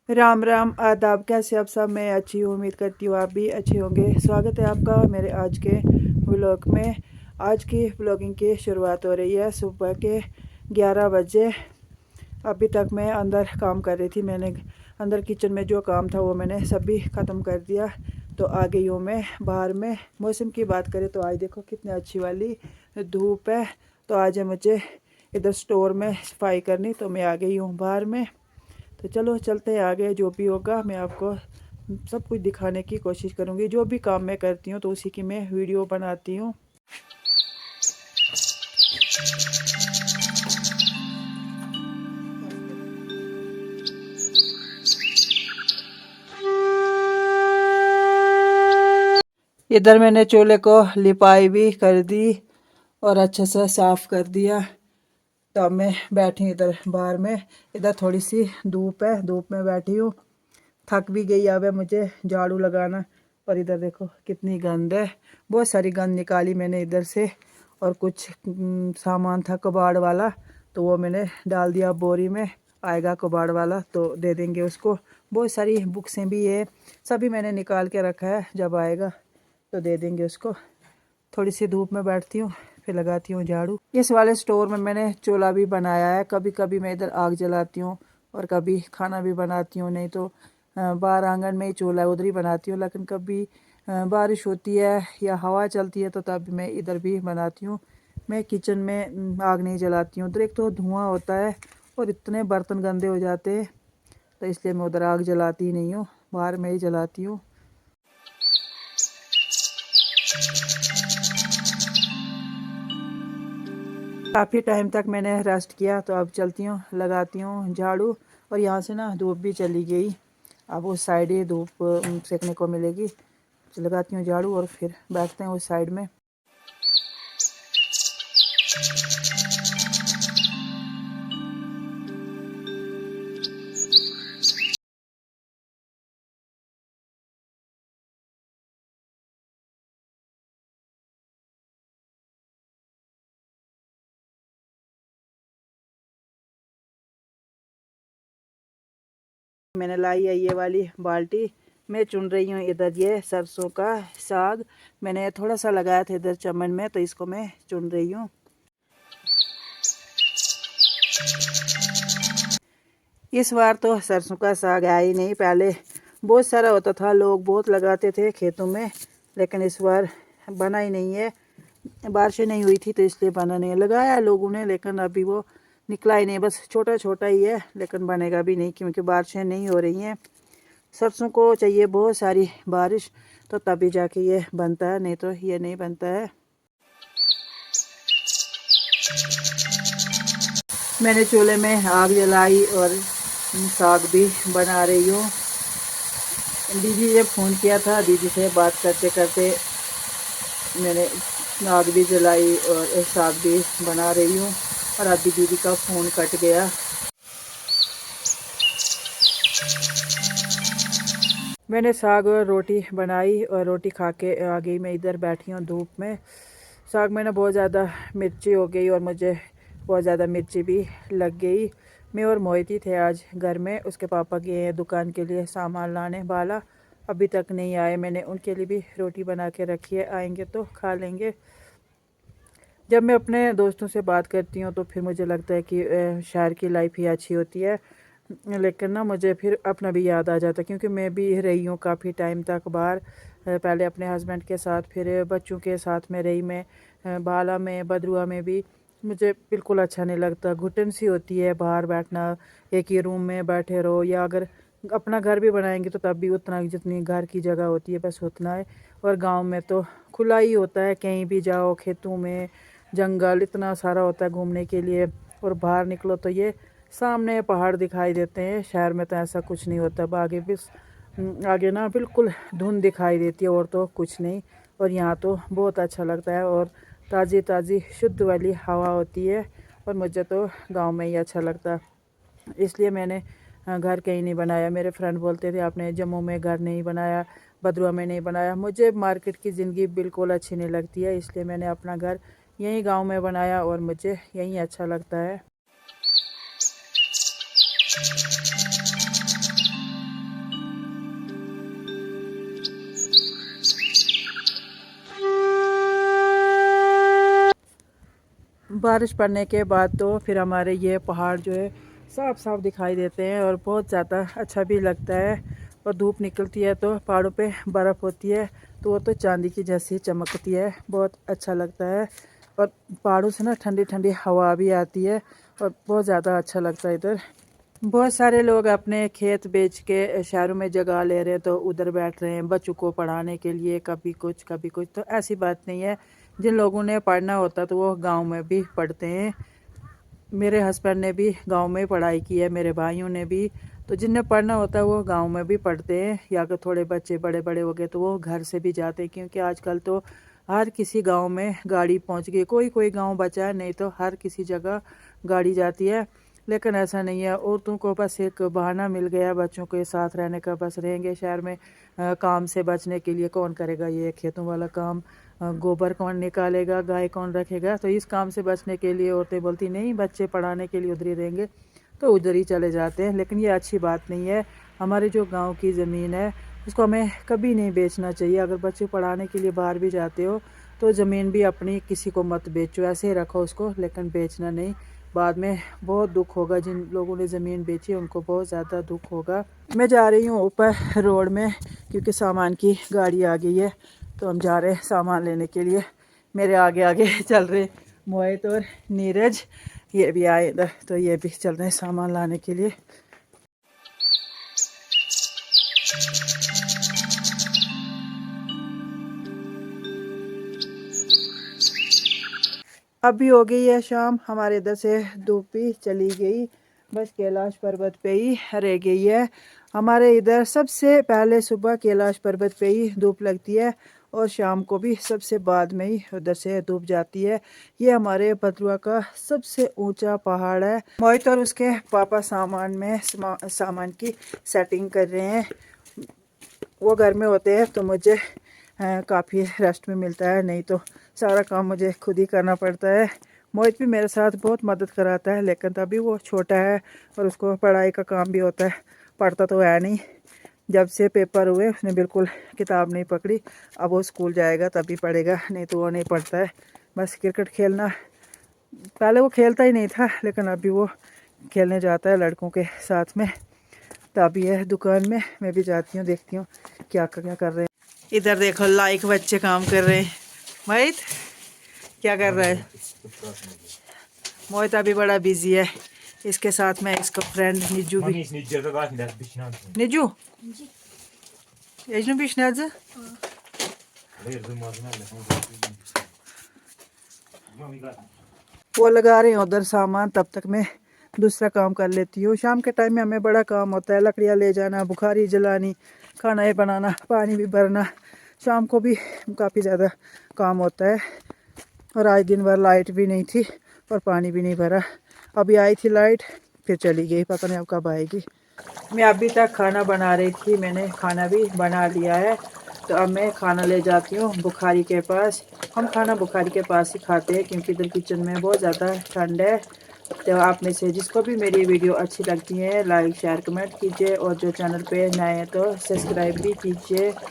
राम राम आदाब। कैसे आप सब? मैं अच्छी हूँ, उम्मीद करती हूँ आप भी अच्छे होंगे। स्वागत है आपका मेरे आज के व्लॉग में। आज की व्लॉगिंग की शुरुआत हो रही है सुबह के 11 बजे। अभी तक मैं अंदर काम कर रही थी। मैंने अंदर किचन में जो काम था वो मैंने सभी ख़त्म कर दिया। तो आ गई हूँ मैं बाहर में। मौसम की बात करें तो आज देखो कितनी अच्छी वाली धूप है। तो आज है मुझे इधर स्टोर में सफाई करनी, तो मैं आ गई हूँ बाहर में। तो चलो चलते हैं आगे। जो भी होगा मैं आपको सब कुछ दिखाने की कोशिश करूँगी। जो भी काम मैं करती हूँ तो उसी की मैं वीडियो बनाती हूँ। इधर मैंने चूल्हे को लिपाई भी कर दी और अच्छे से साफ़ कर दिया। तो अब मैं बैठी इधर बाहर में। इधर थोड़ी सी धूप है, धूप में बैठी हूँ। थक भी गई। अब है मुझे झाड़ू लगाना। और इधर देखो कितनी गंद है। बहुत सारी गंद निकाली मैंने इधर से। और कुछ सामान था कबाड़ वाला, तो वो मैंने डाल दिया बोरी में। आएगा कबाड़ वाला तो दे देंगे उसको। बहुत सारी बुक्सें भी है, सभी मैंने निकाल के रखा है, जब आएगा तो दे देंगे उसको। थोड़ी सी धूप में बैठती हूँ, फिर लगाती हूँ झाड़ू। इस वाले स्टोर में मैंने चूल्हा भी बनाया है। कभी कभी मैं इधर आग जलाती हूँ और कभी खाना भी बनाती हूँ। नहीं तो बाहर आंगन में ही चूल्हा उधर ही बनाती हूँ। लेकिन कभी बारिश होती है या हवा चलती है तो तब मैं इधर भी बनाती हूँ। मैं किचन में आग नहीं जलाती हूँ। उधर एक तो धुआं होता है और इतने बर्तन गंदे हो जाते हैं, तो इसलिए मैं उधर आग जलाती ही नहीं हूँ, बाहर में ही जलाती हूँ। काफ़ी टाइम तक मैंने रेस्ट किया, तो अब चलती हूँ, लगाती हूँ झाड़ू। और यहाँ से ना धूप भी चली गई। अब उस साइड ही धूप सेकने को मिलेगी। तो लगाती हूँ झाड़ू और फिर बैठते हैं उस साइड में। मैंने लाई है ये वाली बाल्टी। मैं चुन रही हूँ इधर ये सरसों का साग। मैंने थोड़ा सा लगाया था इधर चमन में, तो इसको मैं चुन रही हूँ। इस बार तो सरसों का साग आया ही नहीं। पहले बहुत सारा होता था, लोग बहुत लगाते थे खेतों में, लेकिन इस बार बना ही नहीं है। बारिशें नहीं हुई थी तो इसलिए बना नहीं है। लगाया लोगों ने लेकिन अभी वो निकला ही नहीं। बस छोटा छोटा ही है, लेकिन बनेगा भी नहीं क्योंकि बारिशें नहीं हो रही हैं। सरसों को चाहिए बहुत सारी बारिश, तो तभी जाके ये बनता है, नहीं तो ये नहीं बनता है। मैंने चूल्हे में आग जलाई और साग भी बना रही हूँ। दीदी ने फ़ोन किया था, दीदी से बात करते करते मैंने आग भी जलाई और साग भी बना रही हूँ। और अभी दीदी का फ़ोन कट गया। मैंने साग और रोटी बनाई और रोटी खा के आ गई। मैं इधर बैठी हूँ धूप में। साग में ना बहुत ज़्यादा मिर्ची हो गई और मुझे बहुत ज़्यादा मिर्ची भी लग गई। मैं और मोहिती थे आज घर में। उसके पापा गए हैं दुकान के लिए सामान लाने। बाला अभी तक नहीं आए। मैंने उनके लिए भी रोटी बना के रखी है, आएंगे तो खा लेंगे। जब मैं अपने दोस्तों से बात करती हूँ तो फिर मुझे लगता है कि शहर की लाइफ ही अच्छी होती है। लेकिन ना मुझे फिर अपना भी याद आ जाता है, क्योंकि मैं भी रही हूँ काफ़ी टाइम तक बाहर। पहले अपने हस्बैंड के साथ, फिर बच्चों के साथ में रही मैं। बाला में, बदरुआ में भी मुझे बिल्कुल अच्छा नहीं लगता। घुटन सी होती है बाहर बैठना, एक ही रूम में बैठे रहो। या अगर अपना घर भी बनाएंगे तो तब भी उतना, जितनी घर की जगह होती है बस उतना है। और गांव में तो खुला ही होता है, कहीं भी जाओ, खेतों में जंगल इतना सारा होता है घूमने के लिए। और बाहर निकलो तो ये सामने पहाड़ दिखाई देते हैं। शहर में तो ऐसा कुछ नहीं होता। आगे भी आगे ना बिल्कुल धुंध दिखाई देती है और तो कुछ नहीं। और यहाँ तो बहुत अच्छा लगता है और ताज़ी ताज़ी शुद्ध वाली हवा होती है। और मुझे तो गांव में ही अच्छा लगता है, इसलिए मैंने घर कहीं नहीं बनाया। मेरे फ्रेंड बोलते थे आपने जम्मू में घर नहीं बनाया, बदरुआ में नहीं बनाया। मुझे मार्केट की ज़िंदगी बिल्कुल अच्छी नहीं लगती है, इसलिए मैंने अपना घर यहीं गांव में बनाया और मुझे यहीं अच्छा लगता है। बारिश पड़ने के बाद तो फिर हमारे ये पहाड़ जो है साफ साफ दिखाई देते हैं और बहुत ज़्यादा अच्छा भी लगता है। और धूप निकलती है तो पहाड़ों पे बर्फ़ होती है तो वो तो चांदी की जैसी चमकती है, बहुत अच्छा लगता है। और पहाड़ों से ना ठंडी ठंडी हवा भी आती है और बहुत ज़्यादा अच्छा लगता है इधर। बहुत सारे लोग अपने खेत बेच के शहरों में जगह ले रहे हैं तो उधर बैठ रहे हैं बच्चों को पढ़ाने के लिए, कभी कुछ कभी कुछ। तो ऐसी बात नहीं है, जिन लोगों ने पढ़ना होता तो वो गांव में भी पढ़ते हैं। मेरे हस्बैंड ने भी गांव में पढ़ाई की है, मेरे भाइयों ने भी। तो जिन्हें पढ़ना होता है वो गांव में भी पढ़ते हैं, या अगर थोड़े बच्चे बड़े बड़े हो गए तो वो घर से भी जाते हैं, क्योंकि आजकल तो हर किसी गांव में गाड़ी पहुंच गई। कोई कोई गांव बचा है, नहीं तो हर किसी जगह गाड़ी जाती है। लेकिन ऐसा नहीं है, औरतों को बस एक बहाना मिल गया बच्चों के साथ रहने का, बस रहेंगे शहर में। काम से बचने के लिए कौन करेगा ये खेतों वाला काम, गोबर कौन निकालेगा, गाय कौन रखेगा। तो इस काम से बचने के लिए औरतें बोलती नहीं, बच्चे पढ़ाने के लिए उधर ही रहेंगे, तो उधर ही चले जाते हैं। लेकिन ये अच्छी बात नहीं है। हमारी जो गांव की ज़मीन है उसको हमें कभी नहीं बेचना चाहिए। अगर बच्चे पढ़ाने के लिए बाहर भी जाते हो तो ज़मीन भी अपनी किसी को मत बेचो, ऐसे ही रखो उसको, लेकिन बेचना नहीं। बाद में बहुत दुख होगा, जिन लोगों ने ज़मीन बेची है उनको बहुत ज़्यादा दुख होगा। मैं जा रही हूँ ऊपर रोड में, क्योंकि सामान की गाड़ी आ गई है तो हम जा रहे हैं सामान लेने के लिए। मेरे आगे आगे चल रहे मोहित और नीरज, ये भी आए इधर, तो ये भी चल रहे हैं सामान लाने के लिए। अभी हो गई है शाम, हमारे इधर से धूप भी चली गई, बस कैलाश पर्वत पे ही रह गई है। हमारे इधर सबसे पहले सुबह कैलाश पर्वत पे ही धूप लगती है और शाम को भी सबसे बाद में ही उधर से धूप जाती है। ये हमारे भद्रुआ का सबसे ऊंचा पहाड़ है। मोहित और उसके पापा सामान की सेटिंग कर रहे हैं। वो घर में होते हैं तो मुझे काफ़ी रेस्ट में मिलता है, नहीं तो सारा काम मुझे खुद ही करना पड़ता है। मोहित भी मेरे साथ बहुत मदद कराता है, लेकिन तभी वो छोटा है और उसको पढ़ाई का काम भी होता है, पढ़ता तो है नहीं। जब से पेपर हुए उसने बिल्कुल किताब नहीं पकड़ी। अब वो स्कूल जाएगा तभी पढ़ेगा, नहीं तो वो नहीं पढ़ता है। बस क्रिकेट खेलना, पहले वो खेलता ही नहीं था लेकिन अभी वो खेलने जाता है लड़कों के साथ में। तभी है दुकान में, मैं भी जाती हूँ, देखती हूँ क्या कर रहे हैं। इधर देखो लाइक बच्चे काम कर रहे हैं। मोहित क्या कर रहा है? मोहित अभी बड़ा बिजी है, इसके साथ में इसका फ्रेंड निजू भी। निजू यजनु बिशनाज वो लगा रहे हैं उधर सामान, तब तक मैं दूसरा काम कर लेती हूँ। शाम के टाइम में हमें बड़ा काम होता है, लकड़ियाँ ले जाना, बुखारी जलानी, खाना ये बनाना, पानी भी भरना। शाम को भी काफ़ी ज़्यादा काम होता है। और आज दिन भर लाइट भी नहीं थी और पानी भी नहीं भरा। अभी आई थी लाइट, फिर चली गई, पता नहीं अब कब आएगी। मैं अभी तक खाना बना रही थी, मैंने खाना भी बना लिया है। तो अब मैं खाना ले जाती हूँ बुखारी के पास। हम खाना बुखारी के पास ही खाते हैं, क्योंकि इधर किचन में बहुत ज़्यादा ठंड है। तो आप में से जिसको भी मेरी वीडियो अच्छी लगती है लाइक शेयर कमेंट कीजिए, और जो चैनल पे नए हैं तो सब्सक्राइब भी कीजिए।